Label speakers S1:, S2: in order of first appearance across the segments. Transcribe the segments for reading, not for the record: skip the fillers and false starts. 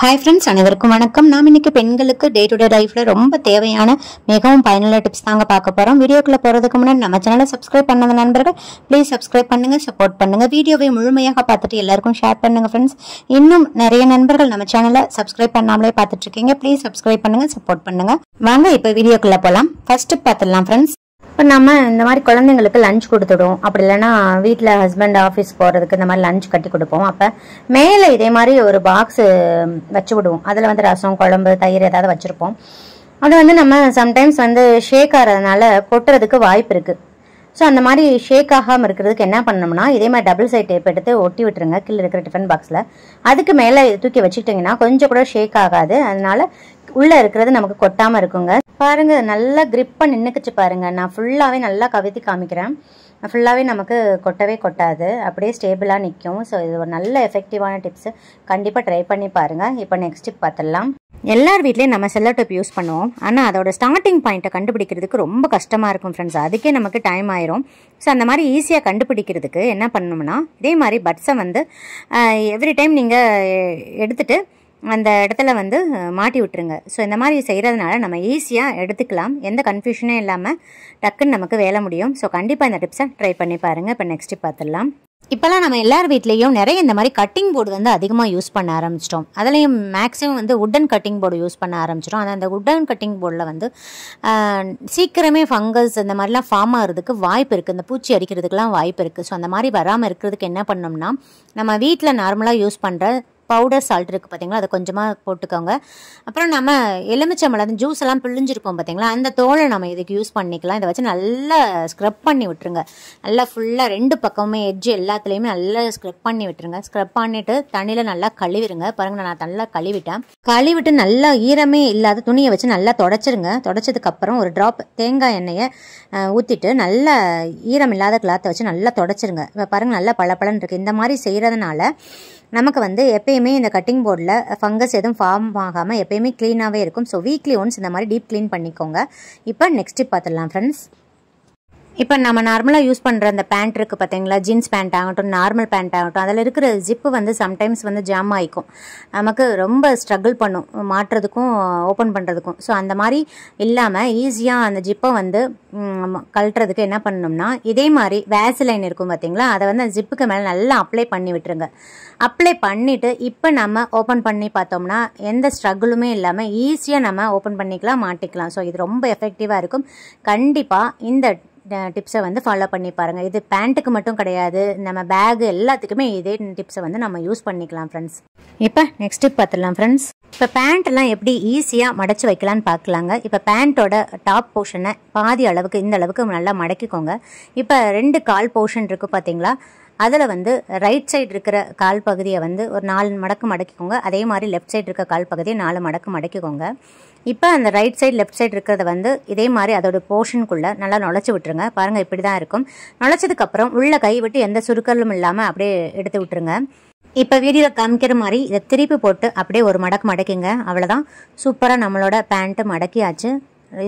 S1: Hi friends, அனைவருக்கும் வணக்கம். நாம் இன்னைக்கு பெண்களுக்கு டே டு டே லைஃப்ல ரொம்ப தேவையான மிகவும் பயனுள்ள டிப்ஸ் தாங்க பார்க்க போறோம். வீடியோக்குள்ள போறதுக்கு முன்னாடி நம்ம சேனலை சப்ஸ்கிரைப் பண்ணாத நண்பர்கள் ப்ளீஸ் சப்ஸ்கிரைப் பண்ணுங்க, சப்போர்ட் பண்ணுங்க. வீடியோவை முழுமையாக பார்த்துட்டு எல்லாருக்கும் ஷேர் பண்ணுங்க ஃப்ரெண்ட்ஸ். இன்னும் நிறைய நண்பர்கள் நம்ம சேனலை சப்ஸ்கிரைப் பண்ணாமலே பார்த்துட்டு இருக்கீங்க. ப்ளீஸ் சப்ஸ்கிரைப் பண்ணுங்க, சப்போர்ட் பண்ணுங்க. வாங்க இப்போ வீடியோக்குள்ள போலாம். ஃபர்ஸ்ட் பார்த்துடலாம் ஃப்ரெண்ட்ஸ். இப்போ நம்ம இந்த மாதிரி குழந்தைங்களுக்கு லஞ்ச் கொடுத்துடுவோம், அப்படி இல்லைன்னா வீட்டில் ஹஸ்பண்ட் ஆஃபீஸ் போகிறதுக்கு இந்த மாதிரி லஞ்ச் கட்டி கொடுப்போம். அப்போ மேலே இதே மாதிரி ஒரு பாக்ஸு வச்சு விடுவோம். அதில் வந்து ரசம், குழம்பு, தயிர் ஏதாவது வச்சுருப்போம். அது வந்து நம்ம சம்டைம்ஸ் வந்து ஷேக் ஆகிறதுனால கொட்டுறதுக்கு வாய்ப்பு இருக்குது. ஸோ அந்த மாதிரி ஷேக் ஆகாமல் இருக்கிறதுக்கு என்ன பண்ணணும்னா, இதே மாதிரி டபுள் சைட் டேப் எடுத்து ஒட்டி விட்டுருங்க கீழே இருக்கிற டிஃபன் பாக்ஸில். அதுக்கு மேலே தூக்கி வச்சுக்கிட்டிங்கன்னா கொஞ்சம் கூட ஷேக் ஆகாது. அதனால உள்ளே இருக்கிறது நமக்கு கொட்டாமல் இருக்குங்க. பாருங்க, நல்லா கிரிப்பாக நின்றுக்குச்சு பாருங்க. நான் ஃபுல்லாகவே நல்லா கவித்தி காமிக்கிறேன். ஃபுல்லாகவே நமக்கு கொட்டவே கொட்டாது, அப்படியே ஸ்டேபிளாக நிற்கும். ஸோ இது ஒரு நல்ல எஃபெக்டிவான டிப்ஸு, கண்டிப்பாக ட்ரை பண்ணி பாருங்கள். இப்போ நெக்ஸ்ட் டிப் பார்த்துடலாம். எல்லார் வீட்லேயும் நம்ம செல்லோ டேப் யூஸ் பண்ணுவோம். ஆனால் அதோட ஸ்டார்டிங் பாயிண்ட்டை கண்டுபிடிக்கிறதுக்கு ரொம்ப கஷ்டமாக இருக்கும் ஃப்ரெண்ட்ஸ். அதுக்கே நமக்கு டைம் ஆயிரும். ஸோ அந்த மாதிரி ஈஸியாக கண்டுபிடிக்கிறதுக்கு என்ன பண்ணணும்னா, இதே மாதிரி பட்ஸை வந்து எவ்ரி டைம் நீங்கள் எடுத்துகிட்டு அந்த இடத்துல வந்து மாட்டி விட்டுருங்க. ஸோ இந்த மாதிரி செய்கிறதுனால நம்ம ஈஸியாக எடுத்துக்கலாம், எந்த கன்ஃபியூஷனே இல்லாமல் டக்குன்னு நமக்கு வேலை முடியும். ஸோ கண்டிப்பாக இந்த டிப்ஸை ட்ரை பண்ணி பாருங்கள். இப்போ நெக்ஸ்ட் பார்த்துடலாம். இப்போலாம் நம்ம எல்லார் வீட்லேயும் நிறைய இந்த மாதிரி கட்டிங் போர்டு வந்து அதிகமாக யூஸ் பண்ண ஆரம்பிச்சிட்டோம். அதுலேயும் மேக்ஸிமம் வந்து உட்டன் கட்டிங் போர்டு யூஸ் பண்ண ஆரம்பிச்சிட்டோம். அந்த உட்டன் கட்டிங் போர்டில் வந்து சீக்கிரமே ஃபங்கஸ் இந்த மாதிரிலாம் ஃபார்ம் ஆகிறதுக்கு வாய்ப்பு இருக்குது, இந்த பூச்சி அடிக்கிறதுக்கெலாம் வாய்ப்பு இருக்குது. ஸோ அந்த மாதிரி வராமல் இருக்கிறதுக்கு என்ன பண்ணோம்னா, நம்ம வீட்டில் நார்மலாக யூஸ் பண்ணுற பவுடர் சால்ட் இருக்குது பார்த்தீங்களா, அதை கொஞ்சமாக போட்டுக்கோங்க. அப்புறம் நம்ம எலுமிச்சம்பழம் ஜூஸ் எல்லாம் பிழிஞ்சிருப்போம் பார்த்தீங்களா, அந்த தோலை நம்ம இதுக்கு யூஸ் பண்ணிக்கலாம். இதை வச்சு நல்லா ஸ்க்ரப் பண்ணி விட்டுருங்க. நல்லா ஃபுல்லாக ரெண்டு பக்கமுமே எட்ஜ் எல்லாத்துலேயுமே நல்லா ஸ்க்ரப் பண்ணி விட்டுருங்க. ஸ்க்ரப் பண்ணிவிட்டு தண்ணியில் நல்லா கழுவிடுங்க. பாருங்கள், நான் நல்லா கழுவிட்டேன். கழுவிட்டு நல்லா ஈரமே இல்லாத துணியை வச்சு நல்லா தொடச்சிருங்க. தொடச்சதுக்கப்புறம் ஒரு ட்ராப் தேங்காய் எண்ணெயை ஊற்றிட்டு நல்லா ஈரம் இல்லாத கிளாத்தை வச்சு நல்லா தொடச்சிருங்க. இப்போ பாருங்கள், நல்லா பளபளன்னு இருக்குது. இந்த மாதிரி செய்கிறதுனால நமக்கு வந்து எப்பயுமே இந்த கட்டிங் போர்டில் ஃபங்கஸ் எதுவும் ஃபார்ம் ஆகாமல் எப்பயுமே க்ளீனாகவே இருக்கும். ஸோ வீக்லி ஒன்ஸ் இந்த மாதிரி டீப் க்ளீன் பண்ணிக்கோங்க. இப்போ நெக்ஸ்ட் பார்த்துடலாம் ஃப்ரெண்ட்ஸ். இப்போ நம்ம நார்மலாக யூஸ் பண்ணுற அந்த பேண்ட் இருக்குது பார்த்தீங்களா, ஜீன்ஸ் பேண்ட் ஆகட்டும், நார்மல் பேண்ட் ஆகட்டும், அதில் இருக்கிற ஜிப்பு வந்து சம்டைம்ஸ் வந்து ஜாம் ஆகிக்கும். நமக்கு ரொம்ப ஸ்ட்ரகிள் பண்ணும் மாட்டுறதுக்கும் ஓப்பன் பண்ணுறதுக்கும். ஸோ அந்த மாதிரி இல்லாமல் ஈஸியாக அந்த ஜிப்பை வந்து கழட்டுறதுக்கு என்ன பண்ணணும்னா, இதே மாதிரி வேஸ்லைன் இருக்கும் பார்த்தீங்களா, அதை வந்து அந்த ஜிப்புக்கு மேலே நல்லா அப்ளை பண்ணி விட்டுருங்க. அப்ளை பண்ணிவிட்டு இப்போ நம்ம ஓப்பன் பண்ணி பார்த்தோம்னா எந்த ஸ்ட்ரகிளுமே இல்லாமல் ஈஸியாக நம்ம ஓப்பன் பண்ணிக்கலாம், மாட்டிக்கலாம். ஸோ இது ரொம்ப எஃபெக்டிவாக இருக்கும். கண்டிப்பாக இந்த டிப்ஸை வந்து ஃபாலோ பண்ணி பாருங்கள். இது பேண்ட்டுக்கு மட்டும் கிடையாது, நம்ம பேகு எல்லாத்துக்குமே இதே டிப்ஸை வந்து நம்ம யூஸ் பண்ணிக்கலாம் ஃப்ரெண்ட்ஸ். இப்போ நெக்ஸ்ட் டிப் பார்த்துடலாம் ஃப்ரெண்ட்ஸ். இப்போ பேண்ட்டெல்லாம் எப்படி ஈஸியாக மடச்சி வைக்கலான்னு பார்க்கலாங்க. இப்போ பேண்ட்டோட டாப் போர்ஷனை பாதி அளவுக்கு இந்த அளவுக்கு நல்லா மடக்கிக்கோங்க. இப்போ 2 கால் போர்ஷன் இருக்குது பார்த்தீங்களா, அதில் வந்து ரைட் சைடு இருக்கிற கால் பகுதியை வந்து ஒரு 4 மடக்கு மடக்கிக்கோங்க. அதே மாதிரி லெஃப்ட் சைடு இருக்க கால் பகுதியை 4 மடக்கு மடக்கிக்கோங்க. இப்போ அந்த ரைட் சைடு லெஃப்ட் சைடு இருக்கிறத வந்து இதே மாதிரி அதோட போர்ஷனுக்குள்ளே நல்லா நுழைச்சி விட்டுருங்க. பாருங்கள், இப்படி தான் இருக்கும். நுழைச்சதுக்கப்புறம் உள்ள கை விட்டு எந்த சுருக்கலும் இல்லாமல் அப்படியே எடுத்து விட்டுருங்க. இப்போ வீடியோவில் காமிக்கிற மாதிரி இதை திருப்பி போட்டு அப்படியே ஒரு மடக்கு மடக்கிங்க. அவ்வளோதான், சூப்பராக நம்மளோட பேண்ட்டு மடக்கியாச்சு.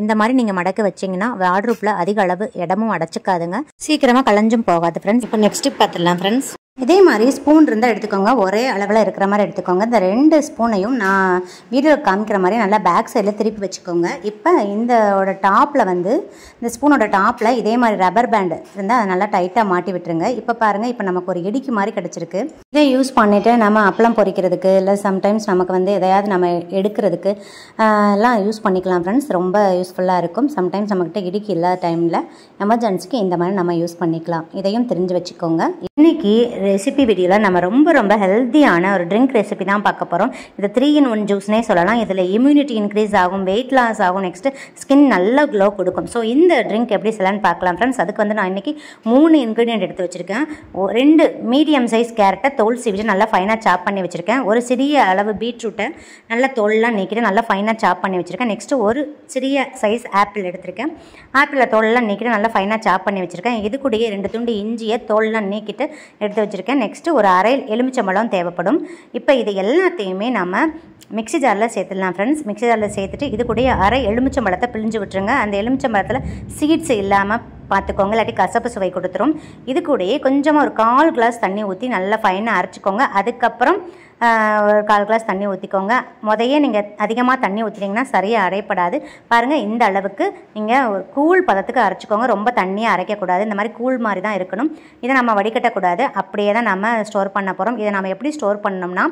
S1: இந்த மாதிரி நீங்கள் மடக்க வச்சிங்கன்னா வார்ட்ரோப்பில் அதிக அளவு இடமும் அடைச்சிக்காதுங்க, சீக்கிரமாக கலைஞ்சும் போகாது ஃப்ரெண்ட்ஸ். இப்போ நெக்ஸ்ட் பார்த்துடலாம் ஃப்ரெண்ட்ஸ். இதே மாதிரி ஸ்பூன் இருந்தால் எடுத்துக்கோங்க, ஒரே அளவில் இருக்கிற மாதிரி எடுத்துக்கோங்க. இந்த 2 ஸ்பூனையும் நான் வீடியோவில் காமிக்கிற மாதிரி நல்லா பேக் சைடில் திருப்பி வச்சுக்கோங்க. இப்போ இந்தோட டாப்பில் வந்து இந்த ஸ்பூனோட டாப்பில் இதே மாதிரி ரப்பர் பேண்டு இருந்தால் அதை நல்லா டைட்டாக மாட்டி விட்டுருங்க. இப்போ பாருங்கள், இப்போ நமக்கு ஒரு இடிக்கு மாதிரி கிடச்சிருக்கு. இதை யூஸ் பண்ணிவிட்டு நம்ம அப்பளம் பொரிக்கிறதுக்கு இல்லை சம்டைம்ஸ் நமக்கு வந்து எதையாவது நம்ம எடுக்கிறதுக்கு எல்லாம் யூஸ் பண்ணிக்கலாம் ஃப்ரெண்ட்ஸ். ரொம்ப யூஸ்ஃபுல்லாக இருக்கும். சம்டைம்ஸ் நம்மக்கிட்ட இடிக்கு இல்லாத டைமில் எமர்ஜென்சிக்கு இந்த மாதிரி நம்ம யூஸ் பண்ணிக்கலாம். இதையும் தெரிஞ்சு வச்சுக்கோங்க. இன்றைக்கி ரெசிபி வீடியோவில் நம்ம ரொம்ப ஹெல்த்தியான ஒரு ட்ரிங்க் ரெசிபி தான் பார்க்க போகிறோம். இது 3 in 1 ஜூஸ்னே சொல்லலாம். இதில் இம்யூனிட்டி இன்க்ரீஸ் ஆகும், வெயிட் லாஸ் ஆகும், நெக்ஸ்ட்டு ஸ்கின் நல்லா க்ளோ கொடுக்கும். ஸோ இந்த ட்ரிங்க் எப்படி செய்யலான்னு பார்க்கலாம் ஃப்ரெண்ட்ஸ். அதுக்கு வந்து நான் இன்றைக்கி 3 இன்க்ரீடியன்ட் எடுத்து வச்சுருக்கேன். 2 மீடியம் சைஸ் கேரட்டை தோல் சீவிட்டு நல்லா ஃபைனாக சாப் பண்ணி வச்சுருக்கேன். ஒரு சிறிய அளவு பீட்ரூட்டை நல்லா தோல்லாம் நீக்கிட்டு நல்லா ஃபைனாக சாப் பண்ணி வச்சுருக்கேன். நெக்ஸ்ட்டு ஒரு சிறிய சைஸ் ஆப்பிள் எடுத்திருக்கேன். ஆப்பிளில் தோல்லாம் நீக்கிட்டு நல்லா ஃபைனாக சாப் பண்ணி வச்சுருக்கேன். இது கூடயே 2 துண்டு இஞ்சியை தோல்லாம் நீக்கிட்டு எடுத்து வச்சுருக்கேன். நெக்ஸ்ட்டு ஒரு அரை எலுமிச்சம்பழம் தேவைப்படும். இப்போ இது எல்லாத்தையுமே நம்ம மிக்ஸி ஜாரில் சேர்த்துடலாம் ஃப்ரெண்ட்ஸ். மிக்ஸி ஜாரில் சேர்த்துட்டு இது கூடயே அரை எலுமிச்சம்பழத்தை பிழிஞ்சு விட்டுருங்க. அந்த எலுமிச்சம்பழத்தில் சீட்ஸ் இல்லாமல் பார்த்துக்கோங்க, இல்லாட்டி கசப்பு சுவை கொடுத்துரும். இது கூடயே கொஞ்சமாக ஒரு 1/4 கிளாஸ் தண்ணி ஊற்றி நல்லா ஃபைனாக அரைச்சிக்கோங்க. அதுக்கப்புறம் ஒரு 1/4 கிளாஸ் தண்ணி ஊற்றிக்கோங்க. முதையே நீங்கள் அதிகமாக தண்ணி ஊற்றிட்டிங்கன்னா சரியாக அரைப்படாது. பாருங்கள், இந்த அளவுக்கு நீங்கள் ஒரு கூழ் பதத்துக்கு அரைச்சிக்கோங்க. ரொம்ப தண்ணியாக அரைக்கக்கூடாது. இந்த மாதிரி கூழ் மாதிரி தான் இருக்கணும். இதை நம்ம வடிகட்டக்கூடாது. அப்படியே தான் நம்ம ஸ்டோர் பண்ண போகிறோம். இதை நம்ம எப்படி ஸ்டோர் பண்ணோம்னா,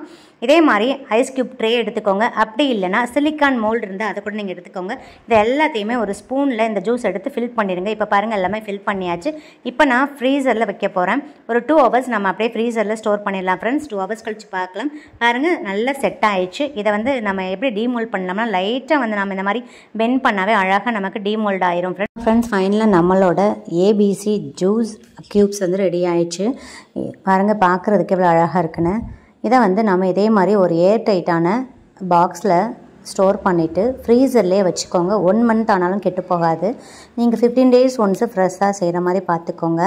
S1: இதே மாதிரி ஐஸ் க்யூப் ட்ரே எடுத்துக்கோங்க. அப்படி இல்லைனா சிலிக்கான் மோல்டு இருந்தால் அதை கூட நீங்கள் எடுத்துக்கோங்க. இது எல்லாத்தையுமே ஒரு ஸ்பூனில் இந்த ஜூஸ் எடுத்து ஃபில் பண்ணிடுங்க. இப்போ பாருங்கள், எல்லாமே ஃபில் பண்ணியாச்சு. இப்போ நான் ஃப்ரீசரில் வைக்க போகிறேன். ஒரு 2 hours நம்ம அப்படியே ஃப்ரீசரில் ஸ்டோர் பண்ணிடலாம் ஃப்ரெண்ட்ஸ். 2 hours கழிச்சு பார்க்கலாம். பாருங்கள், நல்லா செட் ஆயிடுச்சு. இதை வந்து நம்ம எப்படி டீமோல்ட் பண்ணலாம்னா, லைட்டாக வந்து நம்ம இந்த மாதிரி பெண்ட் பண்ணாவே அழகாக நமக்கு டீமோல்ட் ஆயிரும் ஃப்ரெண்ட்ஸ். ஃபைனலாக நம்மளோட ஏபிசி ஜூஸ் க்யூப்ஸ் வந்து ரெடி ஆயிடுச்சு. பாருங்கள், பார்க்குறதுக்கு எவ்வளோ அழகாக இருக்குன்னு. இதை வந்து நம்ம இதே மாதிரி ஒரு ஏர் டைட்டான பாக்ஸில் ஸ்டோர் பண்ணிவிட்டு ஃப்ரீசர்லேயே வச்சுக்கோங்க. 1 month ஆனாலும் கெட்டு போகாது. நீங்கள் 15 days ஒன்ஸு ஃப்ரெஷ்ஷாக செய்கிற மாதிரி பார்த்துக்கோங்க.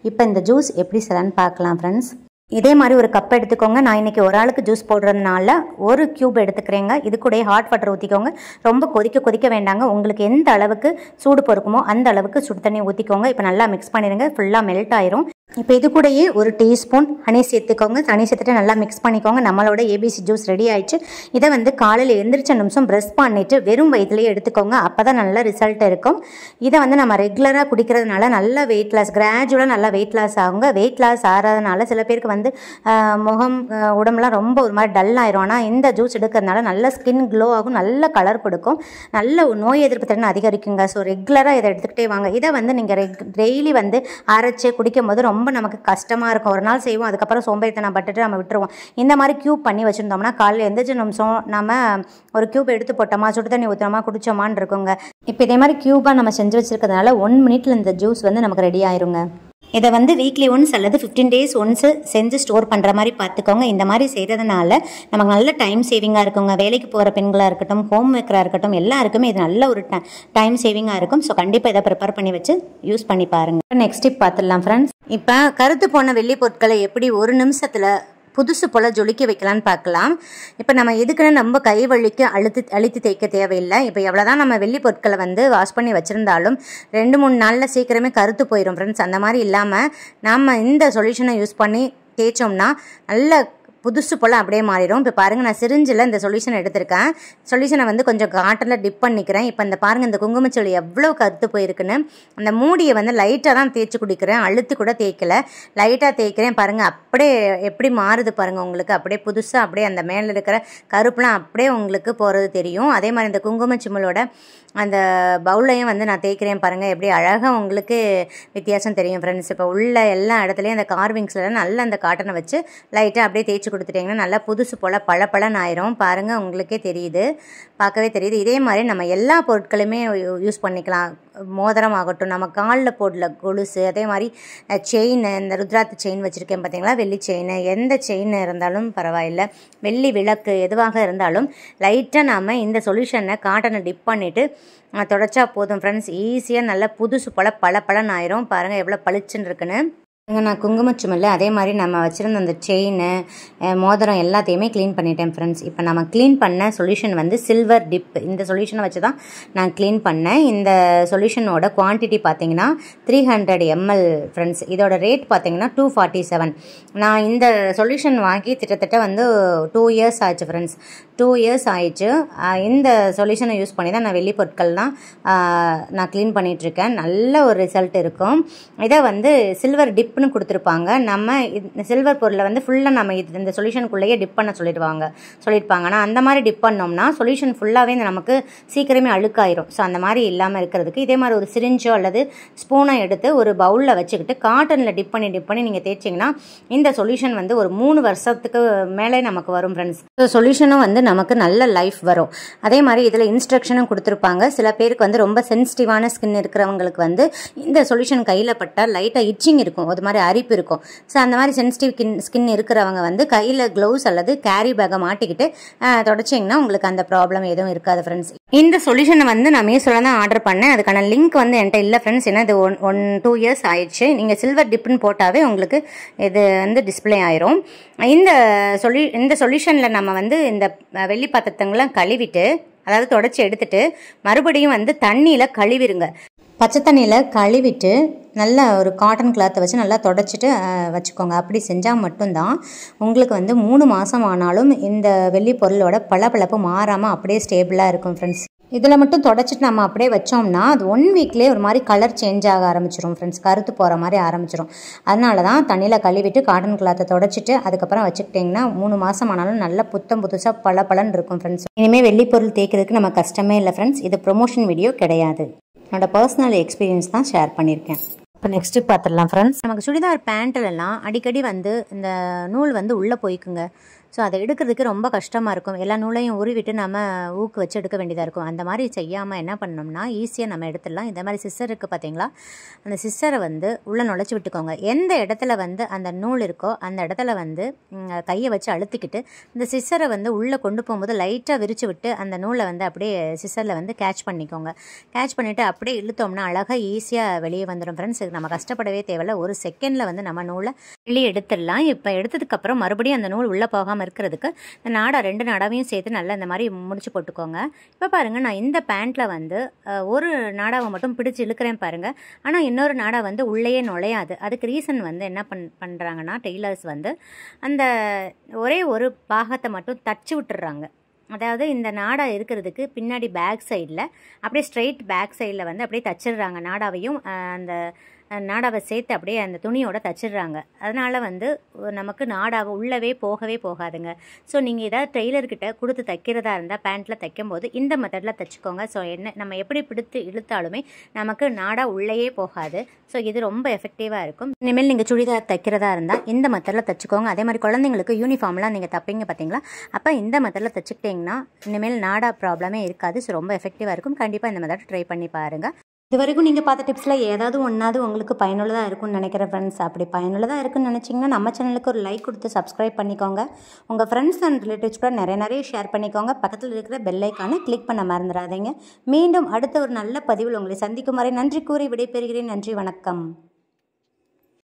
S1: இப்போ இந்த ஜூஸ் எப்படி செய்யலான்னு பார்க்கலாம் ஃப்ரெண்ட்ஸ். இதே மாதிரி ஒரு கப் எடுத்துக்கோங்க. நான் இன்றைக்கி ஒரு ஆளுக்கு ஜூஸ் போடுறதுனால 1 cube எடுத்துக்கிறேங்க. இது கூட ஹாட் வாட்டர் ஊற்றிக்கோங்க. ரொம்ப கொதிக்க வேண்டாங்க. உங்களுக்கு எந்த அளவுக்கு சூடு பொறுக்குமோ அந்த அளவுக்கு சுடு தண்ணி ஊற்றிக்கோங்க. இப்போ நல்லா மிக்ஸ் பண்ணிடுங்க. ஃபுல்லாக மெல்ட் ஆயிரும். இப்போ இது கூடயே 1 teaspoon ஹனி சேர்த்துக்கோங்க. ஹனி சேர்த்துட்டு நல்லா மிக்ஸ் பண்ணிக்கோங்க. நம்மளோட ஏபிசி ஜூஸ் ரெடி ஆயிடுச்சு. இதை வந்து காலையில் எந்திரிச்ச நிமிஷம் ப்ரெஷ் பண்ணிவிட்டு வெறும் வயிற்றுலேயே எடுத்துக்கோங்க. அப்போ தான் நல்ல ரிசல்ட் இருக்கும். இதை வந்து நம்ம ரெகுலராக குடிக்கிறதுனால நல்ல வெயிட் லாஸ், கிராஜுவலாக நல்லா வெயிட் லாஸ் ஆகுங்க. வெயிட் லாஸ் ஆகிறதுனால சில பேருக்கு வந்து முகம் உடம்புலாம் ரொம்ப ஒரு மாதிரி டல் ஆயிரும். ஆனால் இந்த ஜூஸ் எடுக்கிறதுனால நல்ல ஸ்கின் க்ளோ ஆகும், நல்ல கலர் கொடுக்கும், நல்ல நோய் எதிர்ப்பு திறன் அதிகரிக்குங்க. ஸோ ரெகுலராக இதை எடுத்துக்கிட்டே வாங்க. இதை வந்து நீங்கள் டெய்லி வந்து அரைச்சி குடிக்கும் போது ரொம்ப நமக்கு கஷ்டமாக இருக்கும். ஒரு நாள் செய்வோம், அதுக்கப்புறம் சோம்பேறித்தனம் பட்டுட்டு நம்ம விட்டுருவோம். இந்த மாதிரி க்யூப் பண்ணி வச்சுருந்தோம்னா காலையில் எந்திரிச்ச நிமிஷம் நம்ம ஒரு க்யூப் எடுத்து போட்டோமா, சுடு தண்ணி ஊற்றினோமா, குடிச்சோமான்னு இருக்குங்க. இப்போ இதே மாதிரி க்யூபாக நம்ம செஞ்சு வச்சுருக்கிறதுனால 1 minute இந்த ஜூஸ் வந்து நமக்கு ரெடி ஆயிருங்க. இதை வந்து வீக்லி ஒன்ஸ் அல்லது 15 days ஒன்ஸு செஞ்சு ஸ்டோர் பண்ணுற மாதிரி பார்த்துக்கோங்க. இந்த மாதிரி செய்கிறதுனால நமக்கு நல்ல டைம் சேவிங்காக இருக்குங்க. வேலைக்கு போகிற பெண்களாக இருக்கட்டும், ஹோம் மேக்கராக இருக்கட்டும், எல்லாருக்குமே இது நல்ல ஒரு டைம் சேவிங்காக இருக்கும். ஸோ கண்டிப்பாக இதை ப்ரிப்பேர் பண்ணி வச்சு யூஸ் பண்ணி பாருங்கள். நெக்ஸ்ட் டிப் பார்த்துடலாம் ஃப்ரெண்ட்ஸ். இப்போ கருத்து போன வெள்ளி பொருட்களை எப்படி 1 நிமிஷத்தில் புதுசு போல் ஜொலிக்க வைக்கலான்னு பார்க்கலாம். இப்போ நம்ம எதுக்குன்னு நம்ம கை வலிக்கு அழுத்தி தேய்க்க தேவையில்லை. இப்போ எவ்வளோதான் நம்ம வெள்ளி பொருட்களை வந்து வாஷ் பண்ணி வச்சுருந்தாலும் 2-3 நாளில் சீக்கிரமே கருத்து போயிடும் ஃப்ரெண்ட்ஸ். அந்த மாதிரி இல்லாமல் நம்ம இந்த சொல்யூஷனை யூஸ் பண்ணி தேய்ச்சோம்னா நல்ல புதுசு போல் அப்படியே மாறிடும். இப்போ பாருங்கள், நான் சிரிஞ்சில் இந்த சொல்யூஷன் எடுத்திருக்கேன். சொல்யூஷனை வந்து கொஞ்சம் காட்டனில் டிப் பண்ணிக்கிறேன். இப்போ இந்த பாருங்கள், இந்த குங்குமச்செடி எவ்வளோ கருத்து போயிருக்குன்னு. அந்த மூடியை வந்து லைட்டாக தான் தேய்ச்சி குடிக்கிறேன், அழுத்தி கூட தேய்க்கலை, லைட்டாக தேய்க்கிறேன். பாருங்கள், அப்படியே எப்படி மாறுது பாருங்கள். உங்களுக்கு அப்படியே புதுசாக அப்படியே அந்த மேலே இருக்கிற கருப்புலாம் அப்படியே உங்களுக்கு போகிறது தெரியும். அதே மாதிரி இந்த குங்குமச்சிம்மலோட அந்த பவுலையும் வந்து நான் தேய்க்கிறேன். பாருங்கள், எப்படி அழகாக உங்களுக்கு வித்தியாசம் தெரியும் ஃப்ரெண்ட்ஸ். இப்போ உள்ள எல்லா இடத்துலையும் அந்த கார்விங்ஸ்லாம் நல்லா அந்த காட்டனை வச்சு லைட்டாக அப்படியே தேய்ச்சி கொடுத்துட்டிங்கன்னா நல்லா புதுசு போல் பளபளன்னு ஆயிரும். பாருங்கள், உங்களுக்கே தெரியுது, பார்க்கவே தெரியுது. இதே மாதிரி நம்ம எல்லா பொருட்களுமே யூஸ் பண்ணிக்கலாம். மோதிரம் ஆகட்டும், நம்ம காலில் போடல கொலுசு, அதே மாதிரி செயின், இந்த ருத்ராட்சி செயின் வச்சுருக்கேன் பார்த்தீங்களா, வெள்ளி செயின், எந்த செயின் இருந்தாலும் பரவாயில்லை, வெள்ளி விளக்கு எதுவாக இருந்தாலும் லைட்டாக நாம் இந்த சொல்யூஷனை காட்டனை டிப் பண்ணிவிட்டு தொடச்சா போதும் ஃப்ரெண்ட்ஸ். ஈஸியாக நல்லா புதுசு போல் பளபளன்னு ஆயிரும். பாருங்கள் எவ்வளோ பளிச்சுன்னு இருக்குன்னு. நான் குங்குமச்சுமல்ல அதே மாதிரி நம்ம வச்சுருந்த அந்த செயின், மோதிரம் எல்லாத்தையுமே க்ளீன் பண்ணிட்டேன் ஃப்ரெண்ட்ஸ். இப்போ நம்ம க்ளீன் பண்ண சொல்யூஷன் வந்து சில்வர் டிப். இந்த சொல்யூஷனை வச்சு தான் நான் க்ளீன் பண்ணேன். இந்த சொல்யூஷனோட குவான்டிட்டி பார்த்தீங்கன்னா 300 ml ஃப்ரெண்ட்ஸ். இதோட ரேட் பார்த்தீங்கன்னா 247. நான் இந்த சொல்யூஷன் வாங்கி கிட்டத்தட்ட வந்து 2 years ஆயிடுச்சு ஃப்ரெண்ட்ஸ். 2 years ஆயிடுச்சு. இந்த சொல்யூஷனை யூஸ் பண்ணி தான் நான் வெள்ளி பொருட்கள்லாம் நான் க்ளீன் பண்ணிகிட்ருக்கேன். நல்ல ஒரு ரிசல்ட் இருக்கும். இதை வந்து சில்வர் டிப் கொடுத்துருப்பாங்க. நம்ம சில்வர் பொருளை வந்து ஃபுல்லாக நம்ம இந்த சொல்யூஷனுக்குள்ளேயே டிப் பண்ண சொல்லியிருப்பாங்க. ஆனால் அந்த மாதிரி டிப் பண்ணோம்னா சொல்யூஷன் ஃபுல்லாகவே நமக்கு சீக்கிரமே அழுக்காயிரும். ஸோ அந்த மாதிரி இல்லாமல் இருக்கிறதுக்கு இதே மாதிரி ஒரு சிரிஞ்சோ அல்லது ஸ்பூனை எடுத்து ஒரு பவுலில் வச்சுக்கிட்டு காட்டனில் டிப் பண்ணி நீங்கள் தேய்ச்சிங்கன்னா இந்த சொல்யூஷன் வந்து ஒரு 3 வருஷத்துக்கு மேலே நமக்கு வரும் ஃப்ரெண்ட்ஸ். ஸோ சொல்யூஷனும் வந்து நமக்கு நல்ல லைஃப் வரும். அதே மாதிரி இதில் இன்ஸ்ட்ரக்ஷனும் கொடுத்துருப்பாங்க. சில பேருக்கு வந்து ரொம்ப சென்சிட்டிவான ஸ்கின் இருக்கிறவங்களுக்கு வந்து இந்த சொல்யூஷன் கையில் பட்டால் லைட்டாக இச்சிங் இருக்கும், அது மாதிரி அரிப்பு இருக்கும். ஸோ அந்த மாதிரி சென்சிட்டிவ் ஸ்கின் இருக்கிறவங்க வந்து கையில் க்ளவுஸ் அல்லது கேரி பேக்கை மாட்டிக்கிட்டு தொடச்சிங்கன்னா உங்களுக்கு அந்த ப்ராப்ளம் எதுவும் இருக்காது ஃப்ரெண்ட்ஸ். இந்த சொல்யூஷனை வந்து நான் மீஷோவில் தான் ஆர்டர் பண்ணேன். அதுக்கான லிங்க் வந்து என்கிட்ட இல்லை ஃப்ரெண்ட்ஸ். ஏன்னா இது 2 years ஆயிடுச்சு. நீங்கள் சில்வர் டிப்னு போட்டாவே உங்களுக்கு இது வந்து டிஸ்பிளே ஆயிரும். இந்த சொல்யூஷனில் நம்ம வந்து இந்த வெள்ளி பாத்திரத்தங்கள்லாம் கழுவிட்டு, அதாவது தொடச்சி எடுத்துட்டு மறுபடியும் வந்து தண்ணியில் கழுவிருங்க. பச்சை தண்ணியில் கழுவிட்டு நல்லா ஒரு காட்டன் கிளாத்தை வச்சு நல்லா தொடச்சிட்டு வச்சுக்கோங்க. அப்படி செஞ்சால் மட்டும்தான் உங்களுக்கு வந்து 3 மாதம் ஆனாலும் இந்த வெள்ளி பொருளோட பளபளப்பு மாறாமல் அப்படியே ஸ்டேபிளாக இருக்கும் ஃப்ரெண்ட்ஸ். இதில் மட்டும் தொடச்சிட்டு நம்ம அப்படியே வச்சோம்னா அது 1 வீக்லேயே ஒரு மாதிரி கலர் சேஞ்ச் ஆக ஆரம்பிச்சிடும் ஃப்ரெண்ட்ஸ். கருத்து போகிற மாதிரி ஆரம்பிச்சிடும். அதனால தான் தண்ணியில் கழுவிட்டு காட்டன் கிளாத்தை தொடச்சிட்டு அதுக்கப்புறம் வச்சுக்கிட்டிங்கன்னா 3 மாதம் ஆனாலும் நல்ல புதுசாக பளபளன்னு இருக்கும் ஃப்ரெண்ட்ஸ். இனிமேல் வெள்ளி பொருள் தேய்க்கிறதுக்கு நம்ம கஷ்டமே இல்லை ஃப்ரெண்ட்ஸ். இது ப்ரொமோஷன் வீடியோ கிடையாது, என்னோட பர்சனல் எக்ஸ்பீரியன்ஸ் தான் ஷேர் பண்ணியிருக்கேன். இப்போ நெக்ஸ்ட்டு பார்த்துடலாம் ஃப்ரெண்ட்ஸ். நமக்கு சுடிதார் பேண்ட்டிலலாம் அடிக்கடி வந்து இந்த நூல் வந்து உள்ளே போய்க்குங்க. ஸோ அதை எடுக்கிறதுக்கு ரொம்ப கஷ்டமாக இருக்கும். எல்லா நூலையும் உருவிட்டு நம்ம ஊக்கு வச்சு எடுக்க வேண்டியதாக இருக்கும். அந்த மாதிரி செய்யாமல் என்ன பண்ணோம்னா ஈஸியாக நம்ம எடுத்துடலாம். இந்த மாதிரி சிஸ்ஸர் இருக்குது பார்த்தீங்களா, அந்த சிஸ்ஸரை வந்து உள்ளே நுழைச்சி விட்டுக்கோங்க. எந்த இடத்துல வந்து அந்த நூல் இருக்கோ அந்த இடத்துல வந்து கையை வச்சு அழுத்திக்கிட்டு இந்த சிஸ்ஸரை வந்து உள்ளே கொண்டு போகும்போது லைட்டாக விரித்து விட்டு அந்த நூலை வந்து அப்படியே சிஸ்ஸரில் வந்து கேட்ச் பண்ணிக்கோங்க. கேட்ச் பண்ணிவிட்டு அப்படியே இழுத்தோம்னா அழகாக ஈஸியாக வெளியே வந்துடும் ஃப்ரெண்ட்ஸ். நம்ம கஷ்டப்படவே தேவையில்லை. ஒரு செகண்டில் வந்து நம்ம நூலை வெளியே எடுத்துடலாம். இப்போ எடுத்ததுக்கப்புறம் மறுபடியும் அந்த நூல் உள்ளே போகாமல் இருக்கிறதுக்கு இந்த நாடா 2 நாடாவையும் சேர்த்து நல்லா இந்த மாதிரி முடிச்சு போட்டுக்கோங்க. இப்போ பாருங்கள், நான் இந்த பேண்ட்டில் வந்து ஒரு நாடாவை மட்டும் பிடிச்சி இழுக்கிறேன் பாருங்கள். ஆனால் இன்னொரு நாடா வந்து உள்ளேயே நுழையாது. அதுக்கு ரீசன் வந்து என்ன பண்ணுறாங்கன்னா டெய்லர்ஸ் வந்து அந்த ஒரே ஒரு பாகத்தை மட்டும் தச்சு விட்டுறாங்க. அதாவது இந்த நாடா இருக்கிறதுக்கு பின்னாடி பேக் சைடில் அப்படியே ஸ்ட்ரெயிட் பேக் சைடில் வந்து அப்படியே தச்சிடுறாங்க. நாடாவையும் அந்த நாடாவை சேர்த்து அப்படியே அந்த துணியோட தச்சிடுறாங்க. அதனால் வந்து நமக்கு நாடாவை உள்ளவே போகவே போகாதுங்க. ஸோ நீங்கள் ஏதாவது டெய்லர்கிட்ட கொடுத்து தைக்கிறதா இருந்தால் பேண்ட்டில் தைக்கும் போது இந்த மெத்தடில் தைச்சிக்கோங்க. ஸோ நம்ம எப்படி பிடித்து இழுத்தாலுமே நமக்கு நாடா உள்ளேயே போகாது. ஸோ இது ரொம்ப எஃபெக்டிவாக இருக்கும். இனிமேல் நீங்கள் சுடிதார் தைக்கிறதா இருந்தால் இந்த மெத்தடில் தைச்சிக்கோங்க. அதே மாதிரி குழந்தைங்களுக்கு யூனிஃபார்ம்லாம் நீங்கள் தைப்பீங்க பார்த்தீங்களா, அப்போ இந்த மெத்தடில் தைச்சிக்கிட்டிங்கன்னா இனிமேல் நாடா ப்ராப்ளமே இருக்காது. ஸோ ரொம்ப எஃபெக்டிவாக இருக்கும். கண்டிப்பாக இந்த மெத்தட் ட்ரை பண்ணி பாருங்கள். இது வரைக்கும் நீங்கள் பார்த்த டிப்ஸில் ஏதாவது ஒன்றாவது உங்களுக்கு பயனுள்ளதாக இருக்கும்னு நினைக்கிறேன் ஃப்ரெண்ட்ஸ். அப்படி பயனுள்ளதாக இருக்குன்னு நினச்சிங்கன்னா நம்ம சேனலுக்கு ஒரு லைக் கொடுத்து சப்ஸ்கிரைப் பண்ணிக்கோங்க. உங்கள் ஃப்ரெண்ட்ஸ் அண்ட் ரிலேட்டிவ்ஸ் கூட நிறைய ஷேர் பண்ணிக்கோங்க. பக்கத்தில் இருக்கிற பெல் ஐக்கானை கிளிக் பண்ண மறந்துடாதீங்க. மீண்டும் அடுத்த ஒரு நல்ல பதிவில் உங்களை சந்திக்கும் வரை நன்றி கூறி விடைபெறுகிறேன். நன்றி, வணக்கம்.